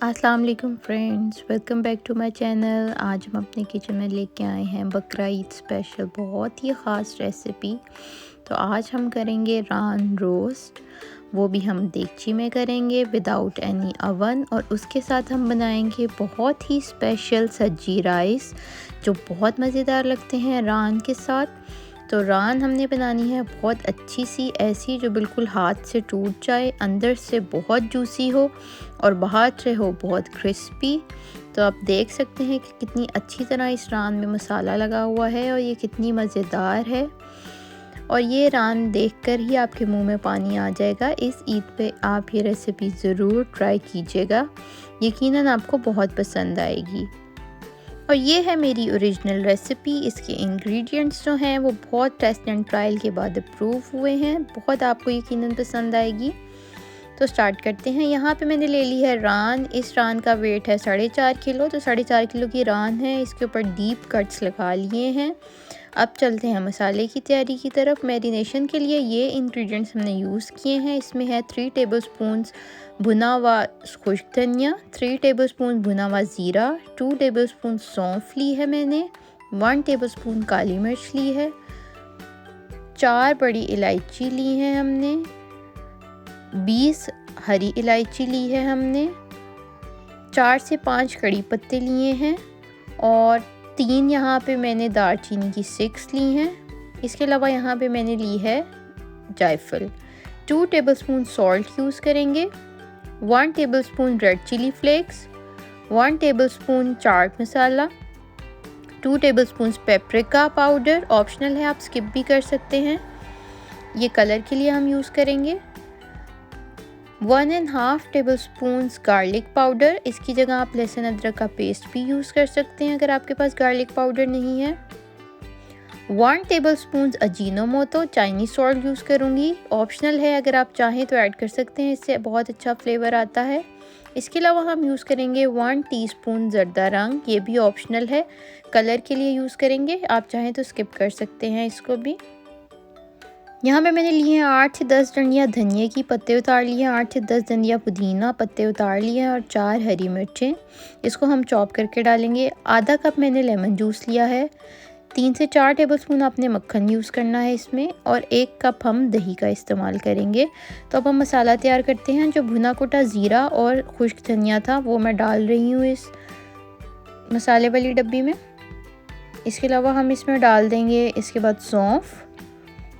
अस्सलाम वालेकुम friends, welcome back to my channel. आज हम अपने किचन में लेके आए हैं बकरा ईद स्पेशल बहुत ही ख़ास रेसिपी। तो आज हम करेंगे रान रोस्ट, वो भी हम देगची में करेंगे विदाउट एनी अवन। और उसके साथ हम बनाएंगे बहुत ही स्पेशल सज्जी राइस जो बहुत मज़ेदार लगते हैं रान के साथ। तो रान हमने बनानी है बहुत अच्छी सी, ऐसी जो बिल्कुल हाथ से टूट जाए, अंदर से बहुत जूसी हो और बाहर से हो बहुत क्रिस्पी। तो आप देख सकते हैं कि कितनी अच्छी तरह इस रान में मसाला लगा हुआ है और ये कितनी मज़ेदार है। और ये रान देखकर ही आपके मुंह में पानी आ जाएगा। इस ईद पे आप ये रेसिपी ज़रूर ट्राई कीजिएगा, यकीनन आपको बहुत पसंद आएगी। और ये है मेरी ओरिजिनल रेसिपी। इसके इंग्रेडिएंट्स जो हैं वो बहुत टेस्ट एंड ट्रायल के बाद अप्रूव हुए हैं, बहुत आपको यकीनन पसंद आएगी। तो स्टार्ट करते हैं। यहाँ पे मैंने ले ली है रान। इस रान का वेट है 4.5 किलो। तो 4.5 किलो की रान है, इसके ऊपर डीप कट्स लगा लिए हैं। अब चलते हैं मसाले की तैयारी की तरफ। मैरिनेशन के लिए ये इंग्रेडिएंट्स हमने यूज़ किए हैं। इसमें है 3 टेबलस्पून्स भुना हुआ खुश्क धनिया, 3 टेबलस्पून भुना हुआ ज़ीरा, 2 टेबलस्पून सौंफ ली है मैंने, 1 टेबलस्पून काली मिर्च ली है, 4 बड़ी इलायची ली है हमने, 20 हरी इलायची ली है हमने, 4 से 5 कड़ी पत्ते लिए हैं और 3 यहाँ पे मैंने दालचीनी की 6 ली हैं। इसके अलावा यहाँ पे मैंने ली है जायफल। 2 टेबलस्पून सॉल्ट यूज़ करेंगे, 1 tablespoon red chilli flakes, 1 tablespoon chaat masala, 2 tablespoon paprika powder, optional है, आप स्किप भी कर सकते हैं, ये कलर के लिए हम यूज़ करेंगे। 1.5 टेबलस्पून गार्लिक पाउडर, इसकी जगह आप लहसुन अदरक का पेस्ट भी यूज़ कर सकते हैं अगर आपके पास गार्लिक पाउडर नहीं है। 1 tablespoon Ajinomoto, Chinese salt use करूँगी, ऑप्शनल है, अगर आप चाहें तो ऐड कर सकते हैं, इससे बहुत अच्छा फ्लेवर आता है। इसके अलावा हम यूज़ करेंगे 1 टीस्पून ज़रदा रंग, ये भी ऑप्शनल है, कलर के लिए यूज़ करेंगे, आप चाहें तो स्किप कर सकते हैं इसको भी। यहाँ पे मैंने लिए हैं 8 से 10 डंडियाँ धनिया की पत्ते उतार लिए हैं, 8 से 10 डंडियाँ पुदीना पत्ते उतार लिए हैं और 4 हरी मिर्चें, इसको हम चॉप करके डालेंगे। आधा कप मैंने लेमन जूस लिया है, 3 से 4 टेबलस्पून आपने मक्खन यूज़ करना है इसमें और 1 कप हम दही का इस्तेमाल करेंगे। तो अब हम मसाला तैयार करते हैं। जो भुना कुटा ज़ीरा और खुश्क धनिया था वो मैं डाल रही हूँ इस मसाले वाली डब्बी में। इसके अलावा हम इसमें डाल देंगे इसके बाद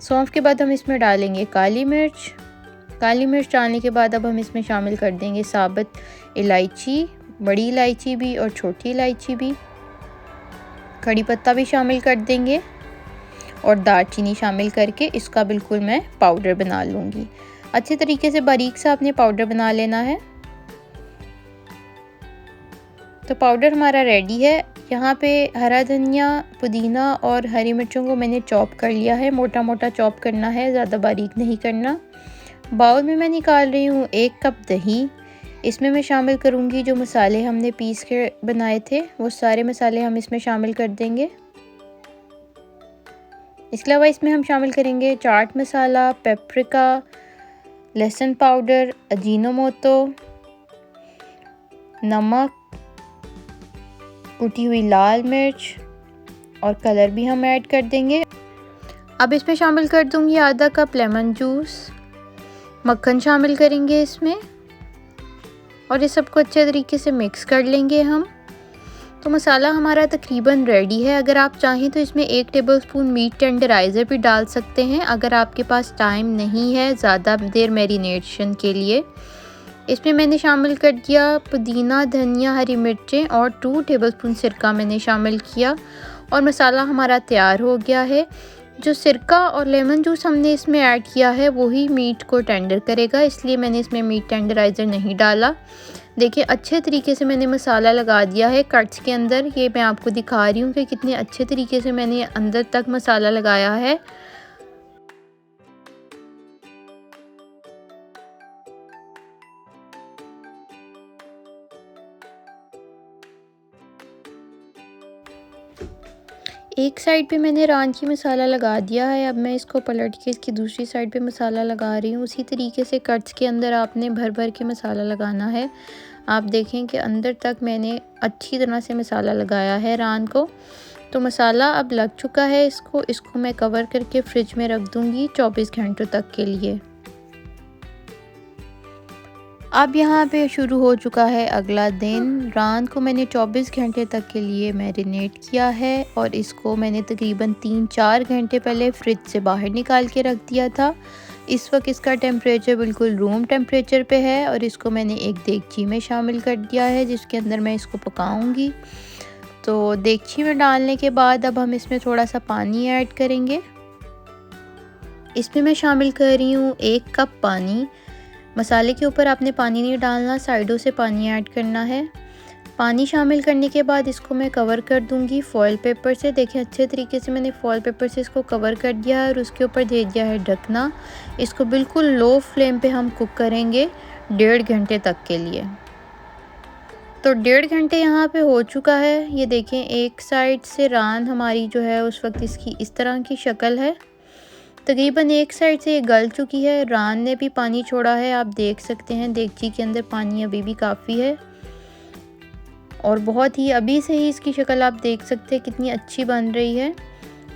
सौंफ के बाद हम इसमें डालेंगे काली मिर्च डालने के बाद अब हम इसमें शामिल कर देंगे साबुत इलायची, बड़ी इलायची भी और छोटी इलायची भी, कड़ी पत्ता भी शामिल कर देंगे और दालचीनी शामिल करके इसका बिल्कुल मैं पाउडर बना लूँगी। अच्छे तरीके से बारीक सा आपने पाउडर बना लेना है। तो पाउडर हमारा रेडी है। यहाँ पे हरा धनिया, पुदीना और हरी मिर्चों को मैंने चॉप कर लिया है, मोटा मोटा चॉप करना है, ज़्यादा बारीक नहीं करना। बाउल में मैं निकाल रही हूँ 1 कप दही। इसमें मैं शामिल करूँगी जो मसाले हमने पीस के बनाए थे, वो सारे मसाले हम इसमें शामिल कर देंगे। इसके अलावा इसमें हम शामिल करेंगे चाट मसाला, पेपरिका, लहसुन पाउडर, अजीनोमोटो, नमक, कुटी हुई लाल मिर्च और कलर भी हम ऐड कर देंगे। अब इसमें शामिल कर दूँगी आधा कप लेमन जूस, मक्खन शामिल करेंगे इसमें और ये सबको अच्छे तरीके से मिक्स कर लेंगे हम। तो मसाला हमारा तकरीबन रेडी है। अगर आप चाहें तो इसमें 1 टेबलस्पून मीट टेंडराइज़र भी डाल सकते हैं अगर आपके पास टाइम नहीं है ज़्यादा देर मैरिनेशन के लिए। इसमें मैंने शामिल कर दिया पुदीना, धनिया, हरी मिर्चें और 2 टेबलस्पून सिरका मैंने शामिल किया और मसाला हमारा तैयार हो गया है। जो सिरका और लेमन जूस हमने इसमें ऐड किया है वही मीट को टेंडर करेगा, इसलिए मैंने इसमें मीट टेंडराइज़र नहीं डाला। देखिए अच्छे तरीके से मैंने मसाला लगा दिया है कट्स के अंदर। ये मैं आपको दिखा रही हूँ कि कितने अच्छे तरीके से मैंने अंदर तक मसाला लगाया है। एक साइड पे मैंने रान की मसाला लगा दिया है, अब मैं इसको पलट के इसकी दूसरी साइड पे मसाला लगा रही हूँ। उसी तरीके से कट्स के अंदर आपने भर भर के मसाला लगाना है। आप देखें कि अंदर तक मैंने अच्छी तरह से मसाला लगाया है रान को। तो मसाला अब लग चुका है इसको मैं कवर करके फ्रिज में रख दूँगी 24 घंटों तक के लिए। अब यहाँ पे शुरू हो चुका है अगला दिन। रान को मैंने 24 घंटे तक के लिए मैरिनेट किया है और इसको मैंने तकरीबन 3-4 घंटे पहले फ्रिज से बाहर निकाल के रख दिया था। इस वक्त इसका टेम्परेचर बिल्कुल रूम टेम्परेचर पे है और इसको मैंने एक देगची में शामिल कर दिया है जिसके अंदर मैं इसको पकाऊंगी। तो देगची में डालने के बाद अब हम इसमें थोड़ा सा पानी ऐड करेंगे। इसमें मैं शामिल कर रही हूँ 1 कप पानी। मसाले के ऊपर आपने पानी नहीं डालना, साइडों से पानी ऐड करना है। पानी शामिल करने के बाद इसको मैं कवर कर दूंगी फॉयल पेपर से। देखें अच्छे तरीके से मैंने फॉयल पेपर से इसको कवर कर दिया है और उसके ऊपर दे दिया है ढकना। इसको बिल्कुल लो फ्लेम पे हम कुक करेंगे 1.5 घंटे तक के लिए। तो 1.5 घंटे यहाँ पे हो चुका है। ये देखें एक साइड से रान हमारी जो है उस वक्त इसकी इस तरह की शक्ल है। तकरीबन एक साइड से ये गल चुकी है। रान ने भी पानी छोड़ा है, आप देख सकते हैं देगची के अंदर पानी अभी भी काफ़ी है और बहुत ही अभी से ही इसकी शक्ल आप देख सकते हैं कितनी अच्छी बन रही है।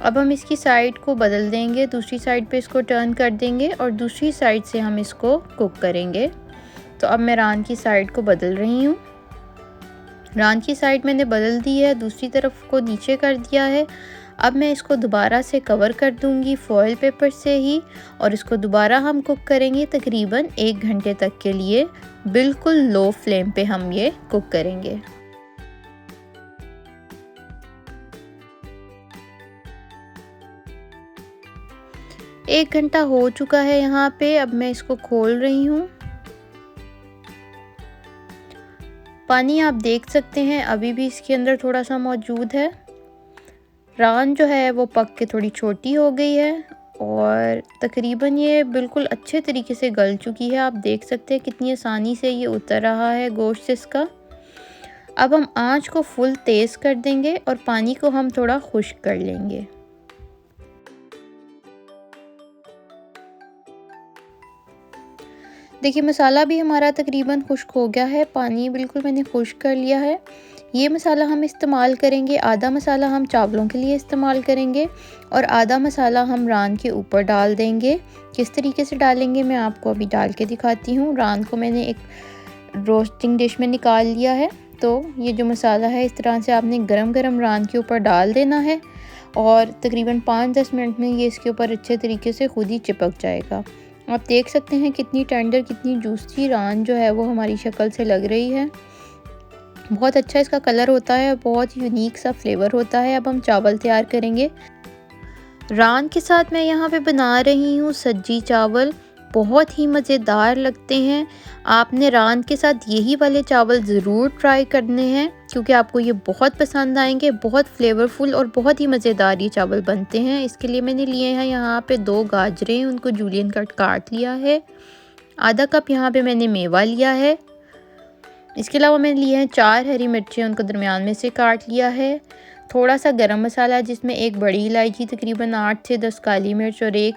अब हम इसकी साइड को बदल देंगे, दूसरी साइड पे इसको टर्न कर देंगे और दूसरी साइड से हम इसको कुक करेंगे। तो अब मैं रान की साइड को बदल रही हूँ। रान की साइड मैंने बदल दी है, दूसरी तरफ को नीचे कर दिया है। अब मैं इसको दोबारा से कवर कर दूंगी फॉयल पेपर से ही और इसको दोबारा हम कुक करेंगे तकरीबन 1 घंटे तक के लिए। बिल्कुल लो फ्लेम पे हम ये कुक करेंगे। एक घंटा हो चुका है यहाँ पे। अब मैं इसको खोल रही हूँ। पानी आप देख सकते हैं अभी भी इसके अंदर थोड़ा सा मौजूद है। रान जो है वो पक के थोड़ी छोटी हो गई है और तकरीबन ये बिल्कुल अच्छे तरीके से गल चुकी है। आप देख सकते हैं कितनी आसानी से ये उतर रहा है गोश्त इसका। अब हम आंच को फुल तेज़ कर देंगे और पानी को हम थोड़ा खुश्क कर लेंगे। देखिए मसाला भी हमारा तकरीबन खुश्क हो गया है, पानी बिल्कुल मैंने खुश्क कर लिया है। ये मसाला हम इस्तेमाल करेंगे, आधा मसाला हम चावलों के लिए इस्तेमाल करेंगे और आधा मसाला हम रान के ऊपर डाल देंगे। किस तरीके से डालेंगे मैं आपको अभी डाल के दिखाती हूँ। रान को मैंने एक रोस्टिंग डिश में निकाल लिया है। तो ये जो मसाला है इस तरह से आपने गरम गरम रान के ऊपर डाल देना है और तकरीबन 5-10 मिनट में ये इसके ऊपर अच्छे तरीके से खुद ही चिपक जाएगा। आप देख सकते हैं कितनी टेंडर कितनी जूसी रान जो है वो हमारी शक्ल से लग रही है। बहुत अच्छा इसका कलर होता है, बहुत यूनिक सा फ्लेवर होता है। अब हम चावल तैयार करेंगे। रान के साथ मैं यहाँ पे बना रही हूँ सज्जी चावल, बहुत ही मज़ेदार लगते हैं। आपने रान के साथ यही वाले चावल ज़रूर ट्राई करने हैं क्योंकि आपको ये बहुत पसंद आएंगे। बहुत फ्लेवरफुल और बहुत ही मज़ेदार ये चावल बनते हैं। इसके लिए मैंने लिए हैं यहाँ पे 2 गाजरें, उनको जूलियन कट काट लिया है। आधा कप यहाँ पे मैंने मेवा लिया है। इसके अलावा मैंने लिए हैं 4 हरी मिर्चें, उनको दरमियान में से काट लिया है। थोड़ा सा गरम मसाला जिसमें 1 बड़ी इलायची, तकरीबन 8 से 10 काली मिर्च और 1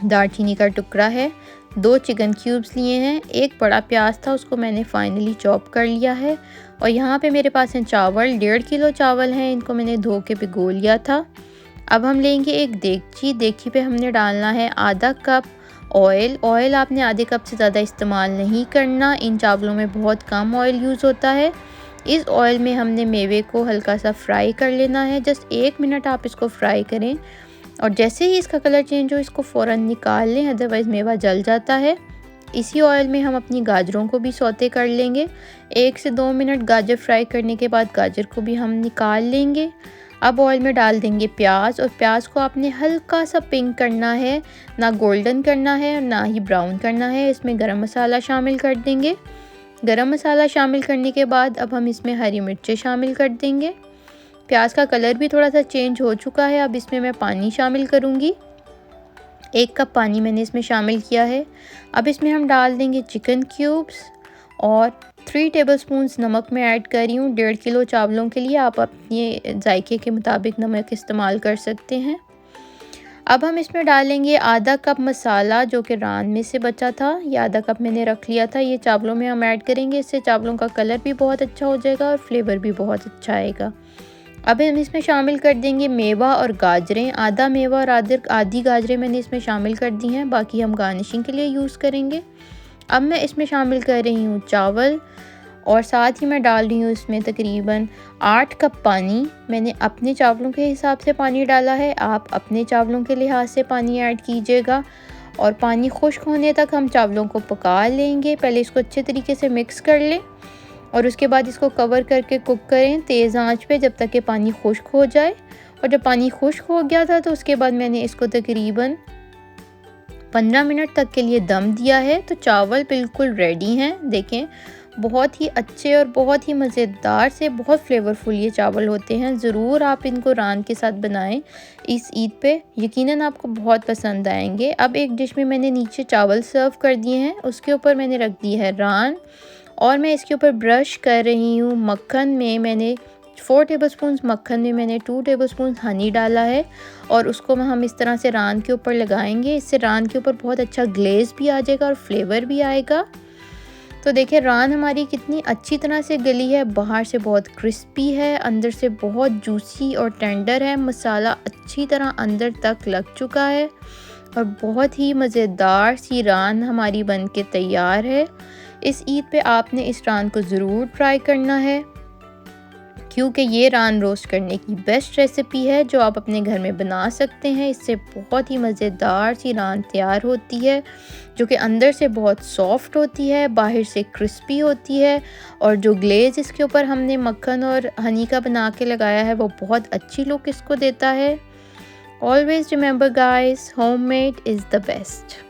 दालचीनी का टुकड़ा है। 2 चिकन क्यूब्स लिए हैं। 1 बड़ा प्याज था उसको मैंने फाइनली चॉप कर लिया है। और यहाँ पे मेरे पास हैं चावल, 1.5 किलो चावल हैं, इनको मैंने धो के भिगो लिया था। अब हम लेंगे एक देगची पे हमने डालना है आधा कप ऑयल आपने आधे कप से ज़्यादा इस्तेमाल नहीं करना, इन चावलों में बहुत कम ऑयल यूज़ होता है। इस ऑयल में हमने मेवे को हल्का सा फ्राई कर लेना है, जस्ट 1 मिनट आप इसको फ्राई करें और जैसे ही इसका कलर चेंज हो इसको फ़ौरन निकाल लें, अदरवाइज़ मेवा जल जाता है। इसी ऑयल में हम अपनी गाजरों को भी सौते कर लेंगे। 1 से 2 मिनट गाजर फ्राई करने के बाद गाजर को भी हम निकाल लेंगे। अब ऑयल में डाल देंगे प्याज और प्याज को आपने हल्का सा पिंक करना है, ना गोल्डन करना है और ना ही ब्राउन करना है। इसमें गरम मसाला शामिल कर देंगे। गरम मसाला शामिल करने के बाद अब हम इसमें हरी मिर्चें शामिल कर देंगे। प्याज का कलर भी थोड़ा सा चेंज हो चुका है। अब इसमें मैं पानी शामिल करूँगी। 1 कप पानी मैंने इसमें शामिल किया है। अब इसमें हम डाल देंगे चिकन क्यूब्स और 3 टेबलस्पून्स नमक मैं ऐड कर रही हूँ। 1.5 किलो चावलों के लिए आप अपने जायके के मुताबिक नमक इस्तेमाल कर सकते हैं। अब हम इसमें डालेंगे आधा कप मसाला जो कि रान में से बचा था। ये आधा कप मैंने रख लिया था, ये चावलों में हम ऐड करेंगे। इससे चावलों का कलर भी बहुत अच्छा हो जाएगा और फ्लेवर भी बहुत अच्छा आएगा। अब हम इसमें शामिल कर देंगे मेवा और गाजरें। आधा मेवा और आधी गाजरें मैंने इसमें शामिल कर दी हैं, बाकी हम गार्निशिंग के लिए यूज़ करेंगे। अब मैं इसमें शामिल कर रही हूँ चावल और साथ ही मैं डाल रही हूँ इसमें तकरीबन 8 कप पानी। मैंने अपने चावलों के हिसाब से पानी डाला है, आप अपने चावलों के लिहाज से पानी ऐड कीजिएगा। और पानी खुश्क होने तक हम चावलों को पका लेंगे। पहले इसको अच्छे तरीके से मिक्स कर लें और उसके बाद इसको कवर करके कुक करें तेज़ आंच पे जब तक कि पानी खुश्क हो जाए। और जब पानी खुश्क हो गया था तो उसके बाद मैंने इसको तकरीबन 15 मिनट तक के लिए दम दिया है। तो चावल बिल्कुल रेडी हैं। देखें, बहुत ही अच्छे और बहुत ही मज़ेदार से बहुत फ्लेवरफुल ये चावल होते हैं। ज़रूर आप इनको रान के साथ बनाएं इस ईद पे, यकीनन आपको बहुत पसंद आएंगे। अब एक डिश में मैंने नीचे चावल सर्व कर दिए हैं, उसके ऊपर मैंने रख दी है रान और मैं इसके ऊपर ब्रश कर रही हूँ मक्खन में। मैंने 4 टेबलस्पून मक्खन में मैंने 2 टेबलस्पून हनी डाला है और उसको हम इस तरह से रान के ऊपर लगाएंगे। इससे रान के ऊपर बहुत अच्छा ग्लेज़ भी आ जाएगा और फ्लेवर भी आएगा। तो देखिए रान हमारी कितनी अच्छी तरह से गली है, बाहर से बहुत क्रिस्पी है, अंदर से बहुत जूसी और टेंडर है। मसाला अच्छी तरह अंदर तक लग चुका है और बहुत ही मज़ेदार सी रान हमारी बन के तैयार है। इस ईद पे आपने इस रान को ज़रूर ट्राई करना है, क्योंकि ये रान रोस्ट करने की बेस्ट रेसिपी है जो आप अपने घर में बना सकते हैं। इससे बहुत ही मज़ेदार सी रान तैयार होती है जो कि अंदर से बहुत सॉफ्ट होती है, बाहर से क्रिस्पी होती है और जो ग्लेज़ इसके ऊपर हमने मक्खन और हनी का बना के लगाया है वो बहुत अच्छी लुक इसको देता है। Always remember guys, homemade is the best.